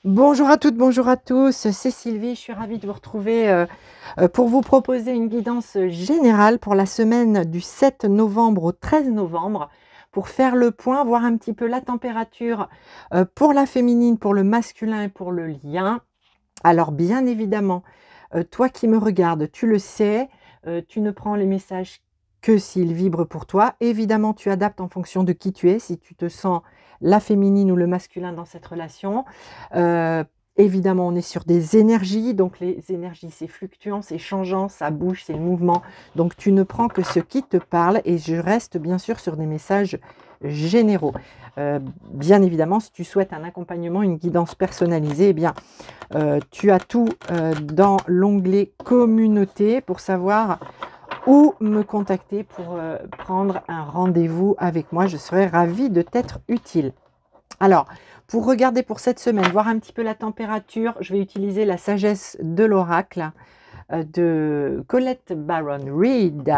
Bonjour à toutes, bonjour à tous, c'est Sylvie, je suis ravie de vous retrouver pour vous proposer une guidance générale pour la semaine du 7 novembre au 13 novembre pour faire le point, voir un petit peu la température pour la féminine, pour le masculin et pour le lien. Alors bien évidemment, toi qui me regardes, tu le sais, tu ne prends les messages que s'ils vibrent pour toi. Évidemment, tu adaptes en fonction de qui tu es, si tu te sens la féminine ou le masculin dans cette relation. Heu, Évidemment, on est sur des énergies, donc les énergies, c'est fluctuant, c'est changeant, ça bouge, c'est le mouvement. Donc tu ne prends que ce qui te parle et je reste bien sûr sur des messages généraux. Bien évidemment, si tu souhaites un accompagnement, une guidance personnalisée, eh bien, tu as tout, dans l'onglet communauté pour savoir où me contacter pour, prendre un rendez-vous avec moi. Je serai ravie de t'être utile. Alors, pour regarder pour cette semaine, voir un petit peu la température, je vais utiliser la sagesse de l'oracle, de Colette Baron Reid.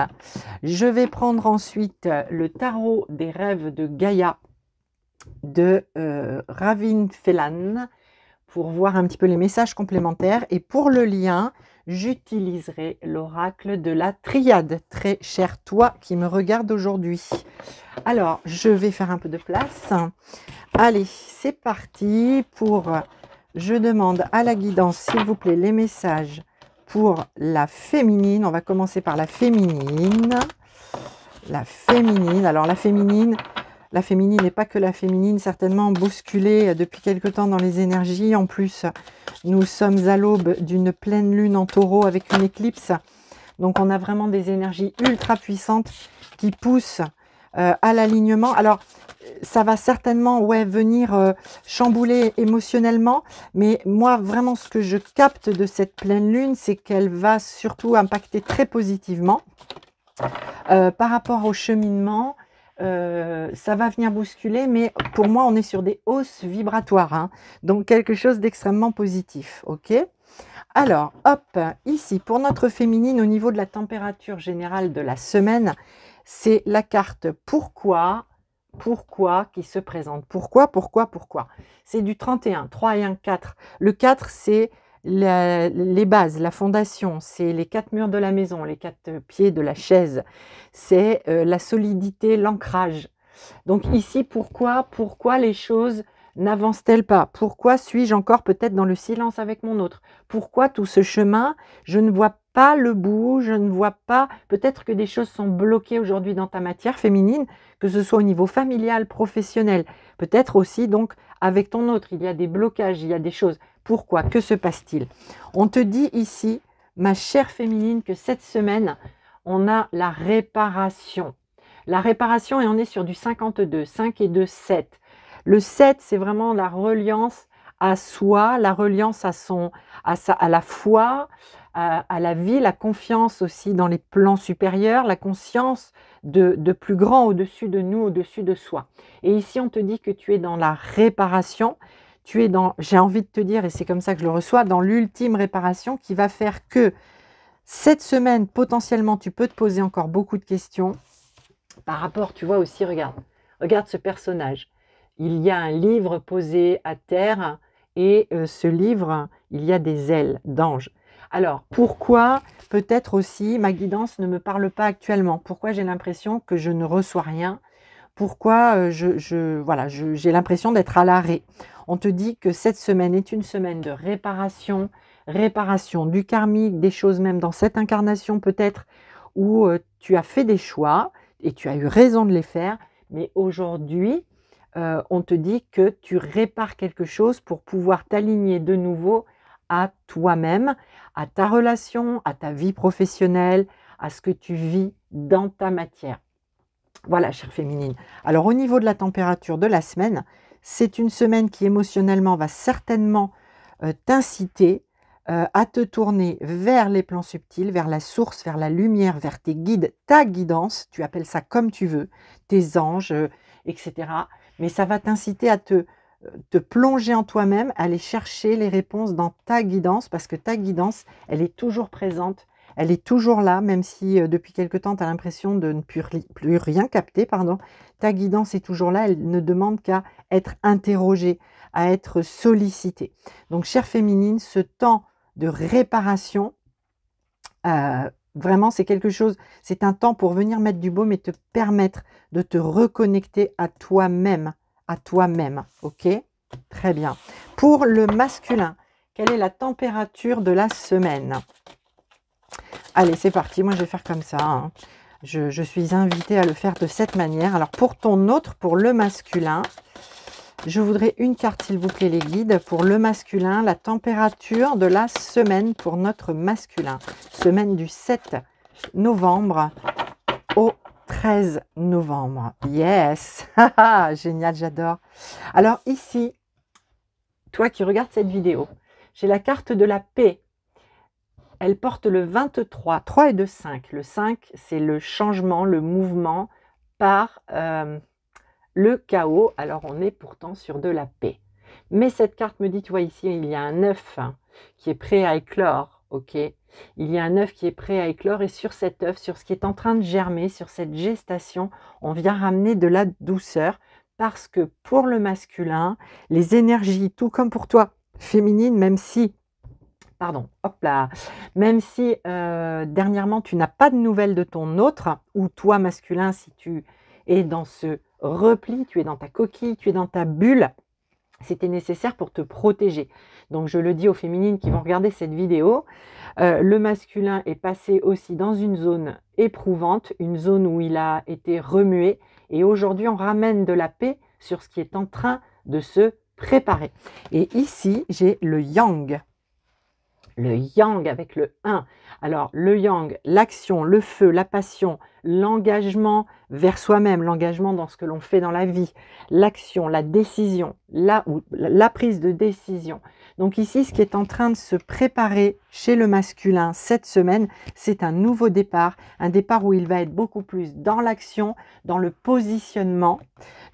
Je vais prendre ensuite, le tarot des rêves de Gaïa de, Ravin Phelan pour voir un petit peu les messages complémentaires et pour le lien, j'utiliserai l'oracle de la triade, très cher toi qui me regarde aujourd'hui. Alors, je vais faire un peu de place. Allez, c'est parti pour, je demande à la guidance, s'il vous plaît, les messages pour la féminine. On va commencer par la féminine. La féminine, alors la féminine n'est pas que la féminine, certainement bousculée depuis quelque temps dans les énergies. En plus, nous sommes à l'aube d'une pleine lune en taureau avec une éclipse. Donc on a vraiment des énergies ultra puissantes qui poussent à l'alignement. Alors, ça va certainement venir chambouler émotionnellement, mais moi, vraiment, ce que je capte de cette pleine lune, c'est qu'elle va surtout impacter très positivement. Par rapport au cheminement, ça va venir bousculer, mais pour moi, on est sur des hausses vibratoires, hein, donc quelque chose d'extrêmement positif, ok? Alors, hop, ici, pour notre féminine, au niveau de la température générale de la semaine, c'est la carte pourquoi, pourquoi qui se présente. Pourquoi. C'est du 31, 3 et 1, 4. Le 4, c'est les bases, la fondation, c'est les 4 murs de la maison, les 4 pieds de la chaise, c'est la solidité, l'ancrage. Donc ici, pourquoi les choses n'avancent-elles pas? Pourquoi suis-je encore peut-être dans le silence avec mon autre? Pourquoi tout ce chemin, je ne vois pas le bout, je ne vois pas, peut-être que des choses sont bloquées aujourd'hui dans ta matière féminine, que ce soit au niveau familial, professionnel, peut-être aussi donc avec ton autre, il y a des blocages, il y a des choses. Pourquoi? Que se passe-t-il? On te dit ici, ma chère féminine, que cette semaine, on a la réparation. La réparation, et on est sur du 52, 5 et 2, 7. Le 7, c'est vraiment la reliance à soi, la reliance à la foi, à la vie, la confiance aussi dans les plans supérieurs, la conscience de plus grand au-dessus de nous, au-dessus de soi. Et ici, on te dit que tu es dans la réparation, tu es dans, j'ai envie de te dire, et c'est comme ça que je le reçois, dans l'ultime réparation qui va faire que cette semaine, potentiellement, tu peux te poser encore beaucoup de questions par rapport, tu vois aussi, regarde ce personnage. Il y a un livre posé à terre et ce livre, il y a des ailes d'ange. Alors, pourquoi peut-être aussi ma guidance ne me parle pas actuellement? Pourquoi j'ai l'impression que je ne reçois rien? Pourquoi voilà, j'ai l'impression d'être à l'arrêt? On te dit que cette semaine est une semaine de réparation, réparation du karmique, des choses même dans cette incarnation peut-être où tu as fait des choix et tu as eu raison de les faire, mais aujourd'hui, on te dit que tu répares quelque chose pour pouvoir t'aligner de nouveau à toi-même, à ta relation, à ta vie professionnelle, à ce que tu vis dans ta matière. Voilà, chère féminine. Alors au niveau de la température de la semaine, c'est une semaine qui émotionnellement va certainement t'inciter à te tourner vers les plans subtils, vers la source, vers la lumière, vers tes guides, ta guidance, tu appelles ça comme tu veux, tes anges, etc. Mais ça va t'inciter à te plonger en toi-même, aller chercher les réponses dans ta guidance, parce que ta guidance, elle est toujours présente, elle est toujours là, même si depuis quelque temps, tu as l'impression de ne plus rien capter, pardon. Ta guidance est toujours là, elle ne demande qu'à être interrogée, à être sollicité. Donc, chère féminine, ce temps de réparation, vraiment, c'est quelque chose, c'est un temps pour venir mettre du baume et te permettre de te reconnecter à toi-même, ok? Très bien. Pour le masculin, quelle est la température de la semaine? Allez, c'est parti, moi je vais faire comme ça, hein. Je suis invitée à le faire de cette manière. Alors pour ton autre, pour le masculin, je voudrais une carte s'il vous plaît les guides. Pour le masculin, la température de la semaine pour notre masculin. Semaine du 7 novembre au 13 novembre. Yes. Génial, j'adore. Alors ici, toi qui regardes cette vidéo, j'ai la carte de la paix. Elle porte le 23, 3 et 2, 5. Le 5, c'est le changement, le mouvement par le chaos. Alors, on est pourtant sur de la paix. Mais cette carte me dit, tu vois ici, il y a un œuf qui est prêt à éclore, ok? Il y a un œuf qui est prêt à éclore et sur cet œuf, sur ce qui est en train de germer, sur cette gestation, on vient ramener de la douceur parce que pour le masculin, les énergies, tout comme pour toi, féminine, même si... Pardon, hop là. Même si dernièrement tu n'as pas de nouvelles de ton autre, ou toi masculin, si tu es dans ce repli, tu es dans ta coquille, tu es dans ta bulle, c'était nécessaire pour te protéger. Donc je le dis aux féminines qui vont regarder cette vidéo, le masculin est passé aussi dans une zone éprouvante, une zone où il a été remué, et aujourd'hui on ramène de la paix sur ce qui est en train de se préparer. Et ici j'ai le yang. Le yang avec le 1. Alors, le yang, l'action, le feu, la passion, l'engagement vers soi-même, l'engagement dans ce que l'on fait dans la vie, l'action, la décision, la prise de décision. Donc ici, ce qui est en train de se préparer chez le masculin cette semaine, c'est un nouveau départ, un départ où il va être beaucoup plus dans l'action, dans le positionnement,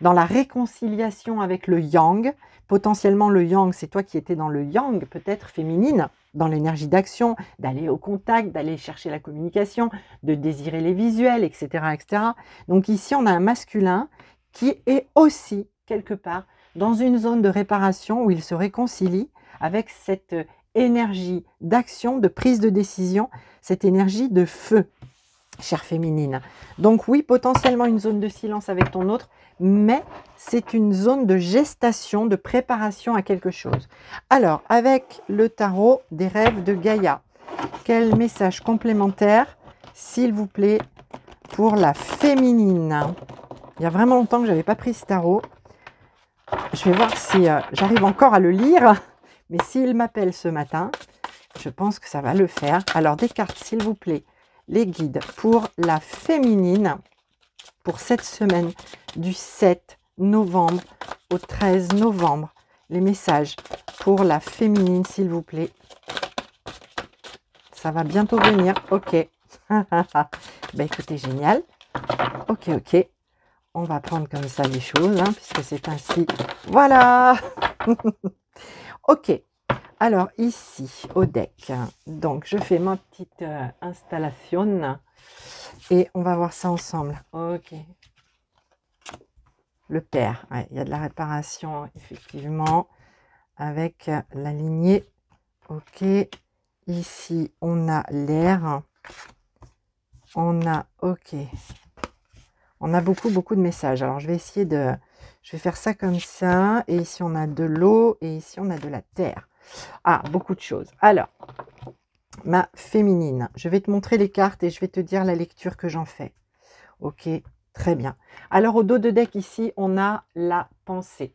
dans la réconciliation avec le yang. Potentiellement, le yang, c'est toi qui étais dans le yang, peut-être féminine, dans l'énergie d'action, d'aller au contact, d'aller chercher la communication, de désirer les visuels, etc., etc. Donc ici, on a un masculin qui est aussi, quelque part, dans une zone de réparation où il se réconcilie avec cette énergie d'action, de prise de décision, cette énergie de feu, chère féminine. Donc oui, potentiellement une zone de silence avec ton autre, mais c'est une zone de gestation, de préparation à quelque chose. Alors, avec le tarot des rêves de Gaïa, quel message complémentaire, s'il vous plaît, pour la féminine? Il y a vraiment longtemps que je n'avais pas pris ce tarot. Je vais voir si j'arrive encore à le lire, mais s'il m'appelle ce matin, je pense que ça va le faire. Alors, des cartes, s'il vous plaît, les guides pour la féminine, pour cette semaine du 7 novembre au 13 novembre. Les messages pour la féminine, s'il vous plaît. Ça va bientôt venir. Ok. Ben écoutez, génial. Ok, ok. On va prendre comme ça les choses, hein, puisque c'est ainsi. Voilà. Ok. Alors ici, au deck, donc je fais ma petite installation et on va voir ça ensemble. Ok. Le père, ouais, il y a de la réparation, effectivement, avec la lignée. Ok. Ici, on a l'air. On a, ok. On a beaucoup de messages. Alors, je vais essayer de... Je vais faire ça comme ça. Et ici, on a de l'eau. Et ici, on a de la terre. Ah, beaucoup de choses. Alors, ma féminine. Je vais te montrer les cartes et je vais te dire la lecture que j'en fais. Ok, très bien. Alors, au dos de deck, ici, on a la pensée.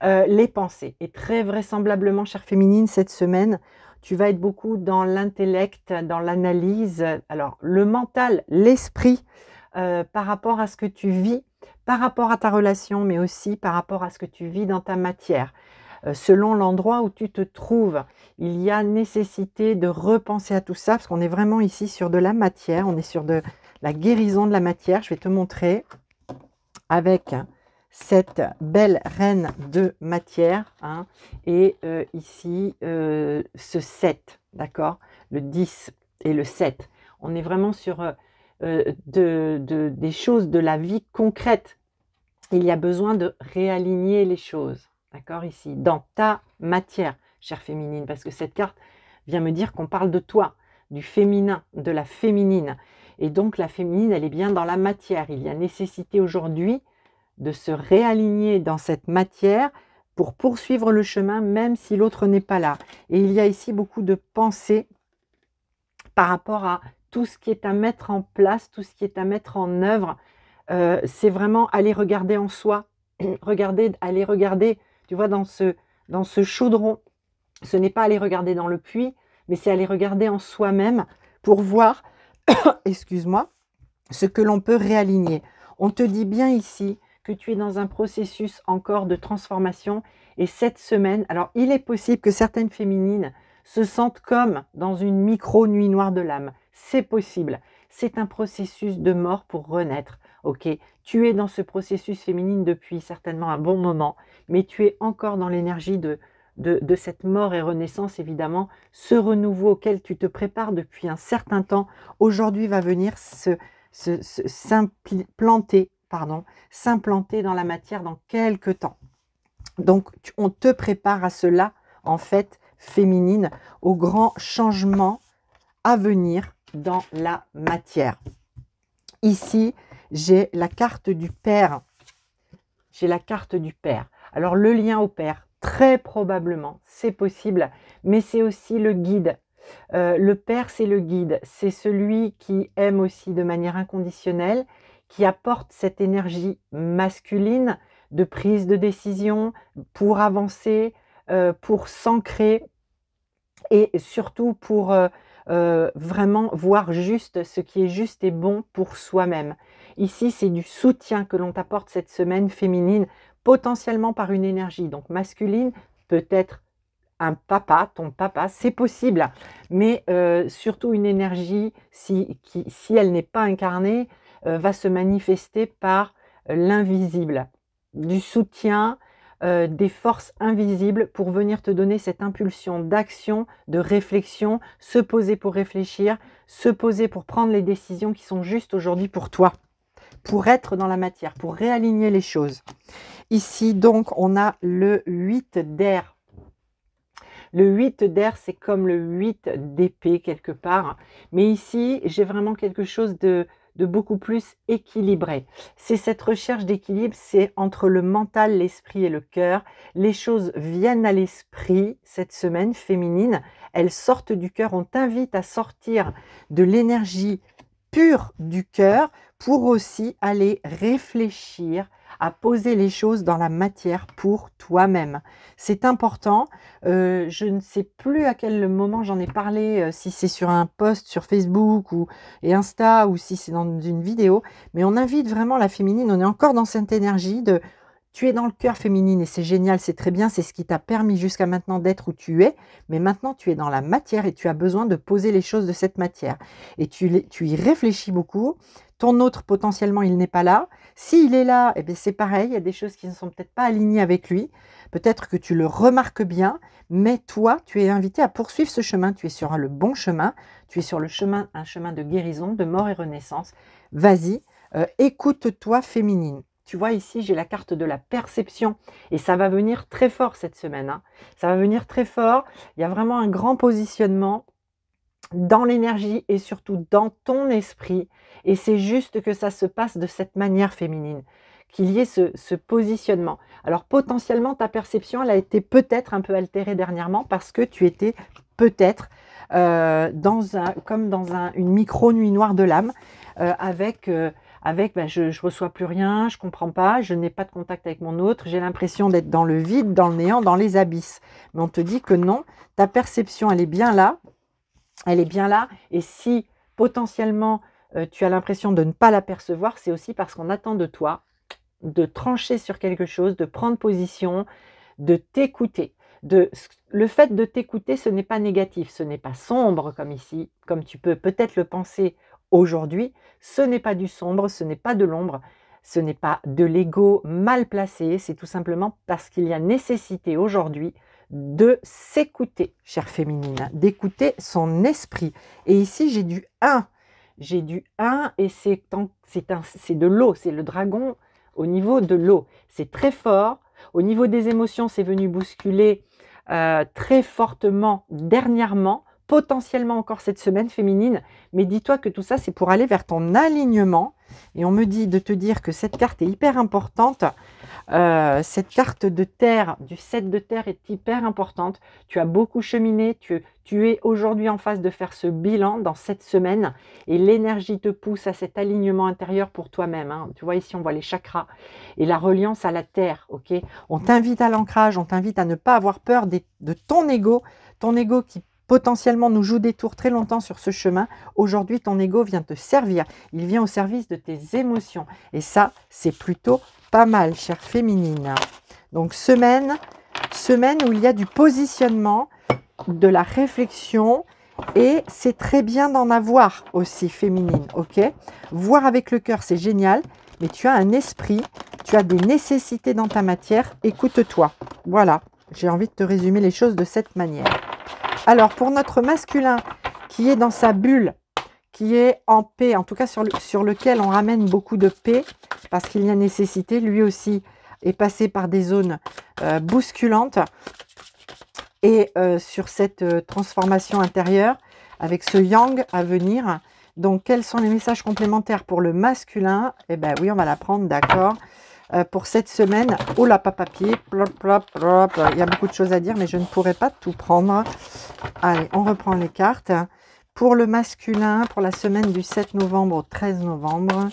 Les pensées. Et très vraisemblablement, chère féminine, cette semaine, tu vas être beaucoup dans l'intellect, dans l'analyse. Alors, le mental, l'esprit, par rapport à ce que tu vis, par rapport à ta relation, mais aussi par rapport à ce que tu vis dans ta matière. Selon l'endroit où tu te trouves, il y a nécessité de repenser à tout ça, parce qu'on est vraiment ici sur de la matière, on est sur de la guérison de la matière. Je vais te montrer avec cette belle reine de matière, hein, et ici ce 7, d'accord, le 10 et le 7. On est vraiment sur des choses de la vie concrète. Il y a besoin de réaligner les choses, d'accord, ici, dans ta matière, chère féminine, parce que cette carte vient me dire qu'on parle de toi, du féminin, de la féminine. Et donc la féminine, elle est bien dans la matière. Il y a nécessité aujourd'hui de se réaligner dans cette matière pour poursuivre le chemin, même si l'autre n'est pas là. Et il y a ici beaucoup de pensées par rapport à tout ce qui est à mettre en place, tout ce qui est à mettre en œuvre. C'est vraiment aller regarder en soi, aller regarder, tu vois, dans ce chaudron. Ce n'est pas aller regarder dans le puits, mais c'est aller regarder en soi-même pour voir, excuse-moi, ce que l'on peut réaligner. On te dit bien ici que tu es dans un processus encore de transformation et cette semaine, alors il est possible que certaines féminines se sentent comme dans une micro-nuit noire de l'âme. C'est possible. C'est un processus de mort pour renaître. Ok, tu es dans ce processus féminine depuis certainement un bon moment, mais tu es encore dans l'énergie de cette mort et renaissance, évidemment. Ce renouveau auquel tu te prépares depuis un certain temps, aujourd'hui va venir s'implanter dans la matière dans quelques temps. Donc, on te prépare à cela, en fait, féminine, au grand changement à venir dans la matière. Ici, j'ai la carte du Père. J'ai la carte du Père. Alors, le lien au Père, très probablement, c'est possible, mais c'est aussi le guide. Le Père, c'est le guide. C'est celui qui aime aussi de manière inconditionnelle, qui apporte cette énergie masculine de prise de décision pour avancer, pour s'ancrer et surtout pour vraiment voir juste ce qui est juste et bon pour soi-même. Ici, c'est du soutien que l'on t'apporte cette semaine féminine, potentiellement par une énergie donc masculine, peut-être un papa, ton papa, c'est possible, mais surtout une énergie, si elle n'est pas incarnée, va se manifester par l'invisible, du soutien, des forces invisibles pour venir te donner cette impulsion d'action, de réflexion, se poser pour réfléchir, se poser pour prendre les décisions qui sont justes aujourd'hui pour toi, pour être dans la matière, pour réaligner les choses. Ici, donc, on a le 8 d'air. Le 8 d'air, c'est comme le 8 d'épée quelque part. Mais ici, j'ai vraiment quelque chose de beaucoup plus équilibré. C'est cette recherche d'équilibre, c'est entre le mental, l'esprit et le cœur. Les choses viennent à l'esprit cette semaine féminine. Elles sortent du cœur. On t'invite à sortir de l'énergie pure du cœur pour aussi aller réfléchir, à poser les choses dans la matière pour toi-même. C'est important. Je ne sais plus à quel moment j'en ai parlé, si c'est sur un post sur Facebook et Insta ou si c'est dans une vidéo, mais on invite vraiment la féminine, on est encore dans cette énergie de tu es dans le cœur féminine et c'est génial, c'est très bien, c'est ce qui t'a permis jusqu'à maintenant d'être où tu es, mais maintenant tu es dans la matière et tu as besoin de poser les choses de cette matière. Et tu y réfléchis beaucoup, ton autre potentiellement il n'est pas là, s'il est là, eh bien, c'est pareil, il y a des choses qui ne sont peut-être pas alignées avec lui, peut-être que tu le remarques bien, mais toi tu es invité à poursuivre ce chemin, tu es sur le bon chemin, tu es sur le chemin, un chemin de guérison, de mort et renaissance. Vas-y, écoute-toi féminine. Tu vois ici, j'ai la carte de la perception et ça va venir très fort cette semaine. Hein. Ça va venir très fort. Il y a vraiment un grand positionnement dans l'énergie et surtout dans ton esprit. Et c'est juste que ça se passe de cette manière féminine, qu'il y ait ce positionnement. Alors potentiellement, ta perception, elle a été peut-être un peu altérée dernièrement parce que tu étais peut-être comme dans une micro-nuit noire de l'âme avec je reçois plus rien, je comprends pas, je n'ai pas de contact avec mon autre, j'ai l'impression d'être dans le vide, dans le néant, dans les abysses. Mais on te dit que non, ta perception, elle est bien là, et si potentiellement tu as l'impression de ne pas l'apercevoir, c'est aussi parce qu'on attend de toi de trancher sur quelque chose, de prendre position, de t'écouter. Le fait de t'écouter, ce n'est pas négatif, ce n'est pas sombre comme ici, comme tu peux peut-être le penser aujourd'hui, ce n'est pas du sombre, ce n'est pas de l'ombre, ce n'est pas de l'ego mal placé, c'est tout simplement parce qu'il y a nécessité aujourd'hui de s'écouter, chère féminine, d'écouter son esprit. Et ici, j'ai du 1. J'ai du 1 et c'est de l'eau, c'est le dragon au niveau de l'eau. C'est très fort. Au niveau des émotions, c'est venu bousculer très fortement dernièrement, potentiellement encore cette semaine féminine, mais dis-toi que tout ça, c'est pour aller vers ton alignement. Et on me dit de te dire que cette carte est hyper importante. Cette carte de terre, du 7 de terre est hyper importante. Tu as beaucoup cheminé, tu es aujourd'hui en phase de faire ce bilan dans cette semaine et l'énergie te pousse à cet alignement intérieur pour toi-même. Hein. Tu vois ici, on voit les chakras et la reliance à la terre. Ok, on t'invite à l'ancrage, on t'invite à ne pas avoir peur de ton ego qui potentiellement nous joue des tours très longtemps sur ce chemin. Aujourd'hui, ton ego vient te servir. Il vient au service de tes émotions. Et ça, c'est plutôt pas mal, chère féminine. Donc, semaine où il y a du positionnement, de la réflexion, et c'est très bien d'en avoir aussi, féminine, ok? Voir avec le cœur, c'est génial, mais tu as un esprit, tu as des nécessités dans ta matière, écoute-toi. Voilà, j'ai envie de te résumer les choses de cette manière. Alors, pour notre masculin qui est dans sa bulle, qui est en paix, en tout cas sur lequel on ramène beaucoup de paix, parce qu'il y a nécessité, lui aussi est passé par des zones bousculantes, et sur cette transformation intérieure, avec ce yang à venir. Donc, quels sont les messages complémentaires pour le masculin? Eh bien oui, on va l'apprendre, d'accord. Pour cette semaine, oh là, pas papier, plop, plop, plop, il y a beaucoup de choses à dire, mais je ne pourrai pas tout prendre. Allez, on reprend les cartes. Pour le masculin, pour la semaine du 7 novembre au 13 novembre,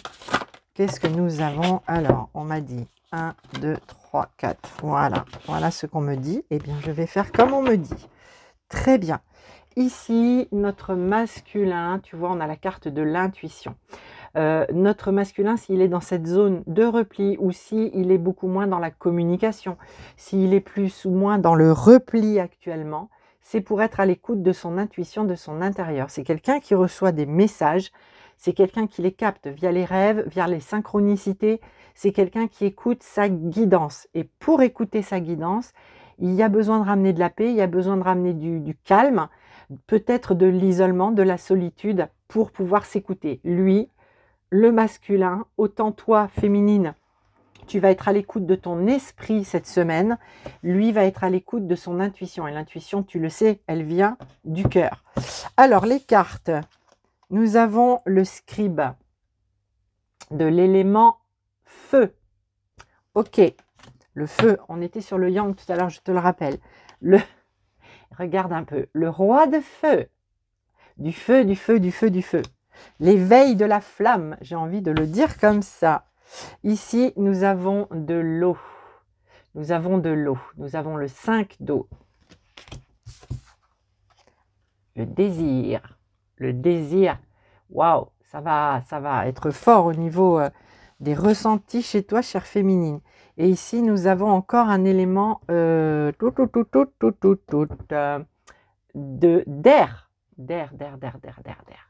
qu'est-ce que nous avons? Alors, on m'a dit 1, 2, 3, 4. Voilà, voilà ce qu'on me dit. Eh bien, je vais faire comme on me dit. Très bien. Ici, notre masculin, tu vois, on a la carte de l'intuition. Notre masculin, s'il est dans cette zone de repli ou s'il est beaucoup moins dans la communication, s'il est plus ou moins dans le repli actuellement, c'est pour être à l'écoute de son intuition, de son intérieur. C'est quelqu'un qui reçoit des messages, c'est quelqu'un qui les capte via les rêves, via les synchronicités, c'est quelqu'un qui écoute sa guidance. Et pour écouter sa guidance, il y a besoin de ramener de la paix, il y a besoin de ramener du calme, peut-être de l'isolement, de la solitude, pour pouvoir s'écouter. Lui, le masculin, autant toi, féminine, tu vas être à l'écoute de ton esprit cette semaine. Lui va être à l'écoute de son intuition. Et l'intuition, tu le sais, elle vient du cœur. Alors, les cartes. Nous avons le scribe de l'élément feu. Ok, le feu, on était sur le yang tout à l'heure, je te le rappelle. Regarde un peu, le roi de feu. Du feu, du feu, du feu, du feu. L'éveil de la flamme, j'ai envie de le dire comme ça. Ici, nous avons de l'eau. Nous avons de l'eau. Nous avons le 5 d'eau. Le désir. Le désir. Waouh, ça va être fort au niveau des ressentis chez toi, chère féminine. Et ici, nous avons encore un élément d'air. D'air.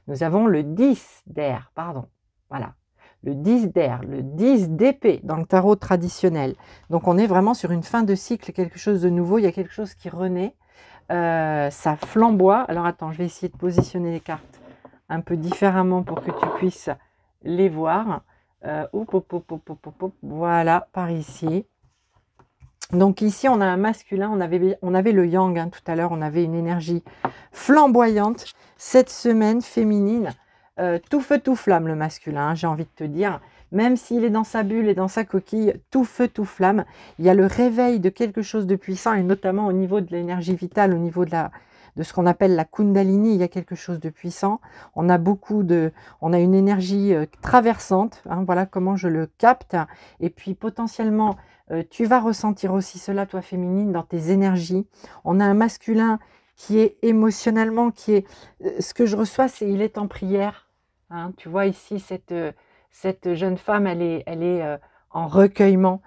Nous avons le 10 d'air, pardon. Voilà. Le 10 d'air, le 10 d'épée dans le tarot traditionnel. Donc, on est vraiment sur une fin de cycle, quelque chose de nouveau. Il y a quelque chose qui renaît. Ça flamboie. Alors, attends, je vais essayer de positionner les cartes un peu différemment pour que tu puisses les voir. Voilà, par ici. Donc ici, on a un masculin, on avait le yang hein, tout à l'heure, on avait une énergie flamboyante. Cette semaine féminine, tout feu, tout flamme le masculin, hein, j'ai envie de te dire. Même s'il est dans sa bulle et dans sa coquille, tout feu, tout flamme. Il y a le réveil de quelque chose de puissant et notamment au niveau de l'énergie vitale, au niveau de ce qu'on appelle la Kundalini, il y a quelque chose de puissant. On a une énergie traversante, hein, voilà comment je le capte. Et puis potentiellement, tu vas ressentir aussi cela, toi féminine, dans tes énergies. On a un masculin qui est émotionnellement, ce que je reçois, c'est il est en prière. Hein. Tu vois ici, cette jeune femme, elle est en recueillement.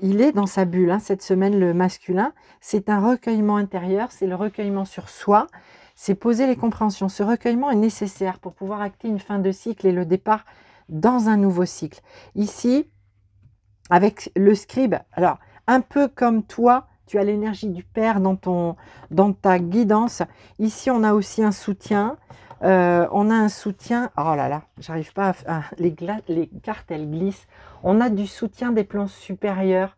Il est dans sa bulle, hein, cette semaine, le masculin. C'est un recueillement intérieur, c'est le recueillement sur soi, c'est poser les compréhensions. Ce recueillement est nécessaire pour pouvoir acter une fin de cycle et le départ dans un nouveau cycle. Ici, avec le scribe, alors un peu comme toi, tu as l'énergie du père dans ta guidance. Ici, on a aussi un soutien. On a un soutien, oh là là, j'arrive pas les cartes elles glissent. On a du soutien des plans supérieurs,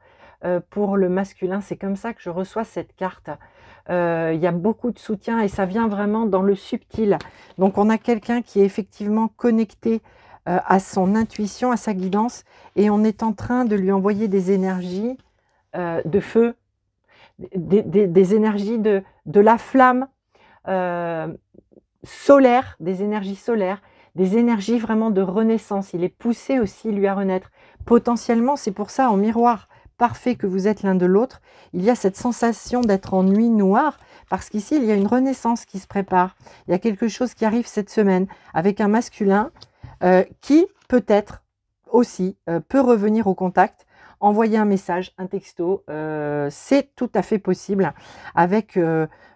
pour le masculin. C'est comme ça que je reçois cette carte. Il y a beaucoup de soutien et ça vient vraiment dans le subtil. Donc on a quelqu'un qui est effectivement connecté à son intuition, à sa guidance, et on est en train de lui envoyer des énergies de feu, des énergies de la flamme solaire, des énergies vraiment de renaissance. Il est poussé aussi, lui, à renaître. Potentiellement, c'est pour ça, en miroir parfait que vous êtes l'un de l'autre, il y a cette sensation d'être en nuit noire, parce qu'ici, il y a une renaissance qui se prépare. Il y a quelque chose qui arrive cette semaine avec un masculin qui, peut-être, aussi, peut revenir au contact, envoyer un message, un texto, c'est tout à fait possible, avec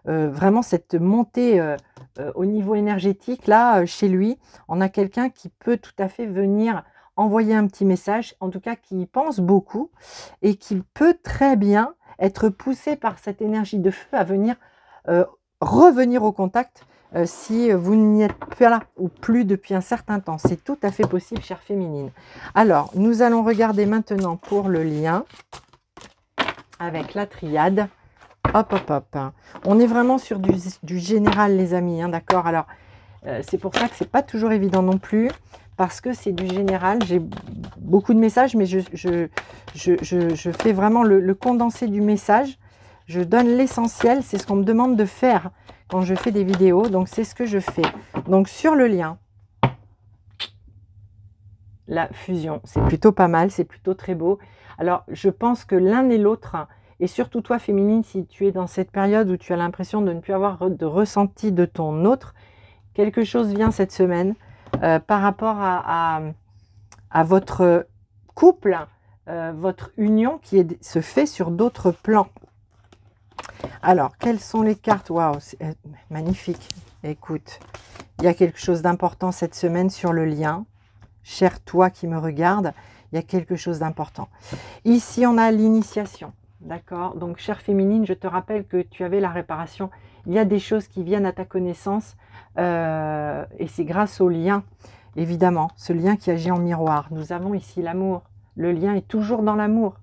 vraiment cette montée au niveau énergétique. Là, chez lui, on a quelqu'un qui peut tout à fait venir envoyer un petit message, en tout cas qui y pense beaucoup, et qui peut très bien être poussé par cette énergie de feu à venir revenir au contact si vous n'y êtes pas là ou plus depuis un certain temps. C'est tout à fait possible, chère féminine. Alors, nous allons regarder maintenant pour le lien avec la triade. Hop, hop, hop. On est vraiment sur du général, les amis, hein, d'accord? Alors, c'est pour ça que c'est pas toujours évident non plus, parce que c'est du général. J'ai beaucoup de messages, mais je fais vraiment le condensé du message. Je donne l'essentiel, c'est ce qu'on me demande de faire quand je fais des vidéos, donc c'est ce que je fais. Donc sur le lien, la fusion, c'est plutôt pas mal, c'est plutôt très beau. Alors je pense que l'un et l'autre, et surtout toi féminine, si tu es dans cette période où tu as l'impression de ne plus avoir de ressenti de ton autre, quelque chose vient cette semaine par rapport à votre couple, votre union qui se fait sur d'autres plans. Alors, quelles sont les cartes? Waouh, c'est magnifique. Écoute, il y a quelque chose d'important cette semaine sur le lien. Cher toi qui me regarde, il y a quelque chose d'important. Ici, on a l'initiation. D'accord? Donc, chère féminine, je te rappelle que tu avais la réparation. Il y a des choses qui viennent à ta connaissance et c'est grâce au lien, évidemment, ce lien qui agit en miroir. Nous avons ici l'amour. Le lien est toujours dans l'amour.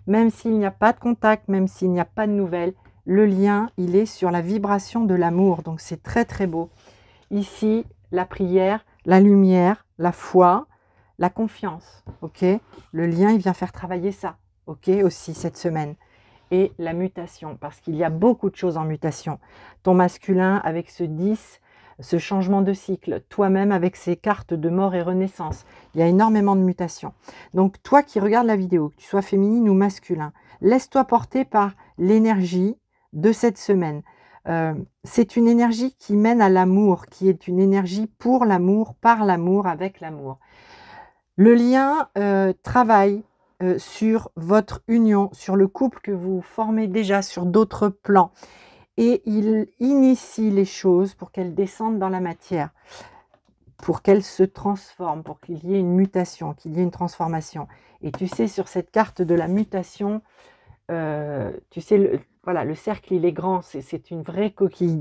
Même s'il n'y a pas de contact, même s'il n'y a pas de nouvelles, le lien, il est sur la vibration de l'amour. Donc, c'est très, très beau. Ici, la prière, la lumière, la foi, la confiance. Ok? Le lien, il vient faire travailler ça. Ok? Aussi, cette semaine. Et la mutation, parce qu'il y a beaucoup de choses en mutation. Ton masculin avec ce 10, ce changement de cycle, toi-même avec ces cartes de mort et renaissance. Il y a énormément de mutations. Donc, toi qui regardes la vidéo, que tu sois féminine ou masculin, laisse-toi porter par l'énergie de cette semaine. C'est une énergie qui mène à l'amour, qui est une énergie pour l'amour, par l'amour, avec l'amour. Le lien travaille sur votre union, sur le couple que vous formez déjà sur d'autres plans. Et il initie les choses pour qu'elles descendent dans la matière, pour qu'elles se transforment, pour qu'il y ait une mutation, qu'il y ait une transformation. Et tu sais, sur cette carte de la mutation, tu sais, voilà, le cercle, il est grand, c'est une vraie coquille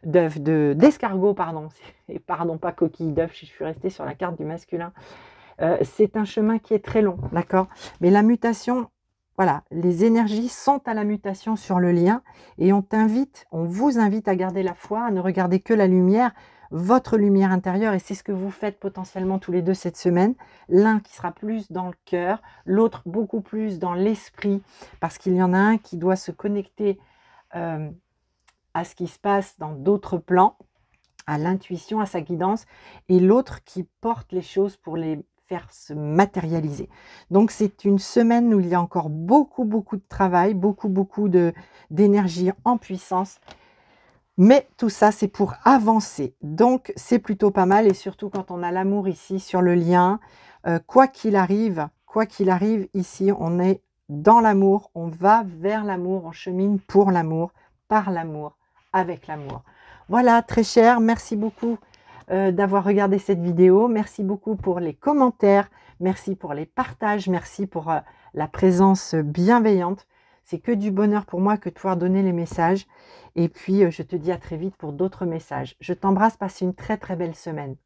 d'escargot, pardon. Et pardon, pas coquille d'œuf, je suis restée sur la carte du masculin. C'est un chemin qui est très long, d'accord? Mais la mutation, voilà, les énergies sont à la mutation sur le lien et on vous invite à garder la foi, à ne regarder que la lumière, votre lumière intérieure, et c'est ce que vous faites potentiellement tous les deux cette semaine. L'un qui sera plus dans le cœur, l'autre beaucoup plus dans l'esprit, parce qu'il y en a un qui doit se connecter à ce qui se passe dans d'autres plans, à l'intuition, à sa guidance, et l'autre qui porte les choses pour les faire se matérialiser. Donc c'est une semaine où il y a encore beaucoup de travail, beaucoup d'énergie en puissance, mais tout ça c'est pour avancer. Donc c'est plutôt pas mal, et surtout quand on a l'amour ici sur le lien, quoi qu'il arrive ici, on est dans l'amour, on va vers l'amour, on chemine pour l'amour, par l'amour, avec l'amour. Voilà, très cher, merci beaucoup d'avoir regardé cette vidéo. Merci beaucoup pour les commentaires, merci pour les partages, merci pour la présence bienveillante. C'est que du bonheur pour moi que de pouvoir donner les messages. Et puis, je te dis à très vite pour d'autres messages. Je t'embrasse, passe une très belle semaine.